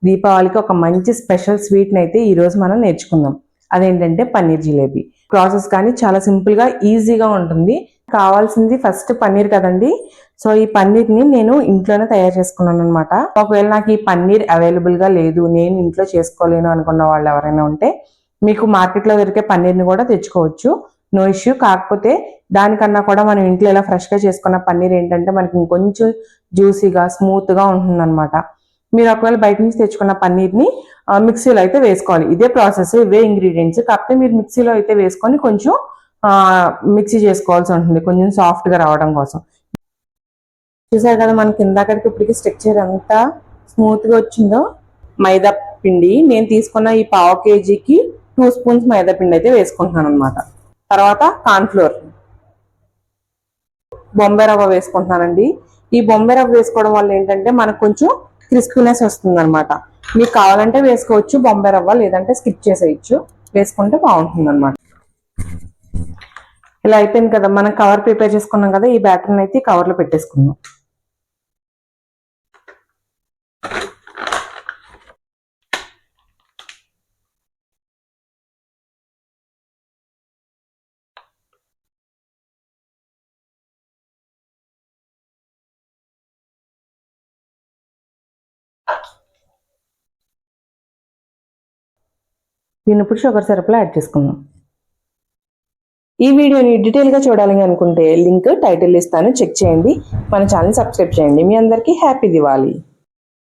దీపావళికి ఒక మంచి స్పెషల్ స్వీట్ని అయితే ఈరోజు మనం నేర్చుకుందాం. అదేంటంటే పన్నీర్ జిలేబీ. ప్రాసెస్ కానీ చాలా సింపుల్గా ఈజీగా ఉంటుంది. కావాల్సింది ఫస్ట్ పన్నీర్ కదండి. సో ఈ పన్నీర్ని నేను ఇంట్లోనే తయారు చేసుకున్నాను అనమాట. ఒకవేళ నాకు ఈ పన్నీర్ అవైలబుల్గా లేదు, నేను ఇంట్లో చేసుకోలేను అనుకున్న వాళ్ళు ఎవరైనా ఉంటే మీకు మార్కెట్లో దొరికే పన్నీర్ని కూడా తెచ్చుకోవచ్చు, నో ఇష్యూ. కాకపోతే దానికన్నా కూడా మనం ఇంట్లో ఇలా ఫ్రెష్గా చేసుకున్న పన్నీర్ ఏంటంటే మనకి ఇంకొంచెం జ్యూసీగా స్మూత్గా ఉంటుంది అనమాట. మీరు ఒకవేళ బయట నుంచి తెచ్చుకున్న పన్నీర్ని మిక్సీలో అయితే వేసుకోవాలి. ఇదే ప్రాసెస్, ఇవే ఇంగ్రీడియంట్స్. కాకపోతే మీరు మిక్సీలో అయితే వేసుకొని కొంచెం మిక్సీ చేసుకోవాల్సి ఉంటుంది, కొంచెం సాఫ్ట్గా రావడం కోసం. చూసారు కదా మనకి ఇందాకటికి ఇప్పటికి స్ట్రక్చర్ అంతా స్మూత్గా వచ్చిందో. మైదా పిండి నేను తీసుకున్న ఈ పావు కేజీకి 2 స్పూన్స్ మైదా పిండి అయితే వేసుకుంటున్నాను అనమాట. తర్వాత కార్న్ఫ్లోర్, బొంబాయి రవ్వ వేసుకుంటున్నానండి. ఈ బొంబాయి రవ్వ వేసుకోవడం వల్ల ఏంటంటే మనకు కొంచెం క్రిస్పీనెస్ వస్తుంది అనమాట. మీకు కావాలంటే వేసుకోవచ్చు బొంబాయి రవ్వ, లేదంటే స్కిప్ చేసేయచ్చు, వేసుకుంటే బాగుంటుంది అనమాట. ఇలా అయిపోయింది కదా, మనం కవర్ ప్రిపేర్ చేసుకున్నాం కదా, ఈ బ్యాటర్ని అయితే కవర్లో పెట్టేసుకుందాం. దీన్ని ఇప్పుడు షుగర్ సిరప్లో యాడ్ చేసుకుందాం. ఈ వీడియోని డీటెయిల్గా చూడాలి అనుకుంటే లింక్ టైటిల్ ఇస్తాను, చెక్ చేయండి. మన ఛానల్ సబ్స్క్రైబ్ చేయండి. మీ అందరికీ హ్యాపీ దివాళీ.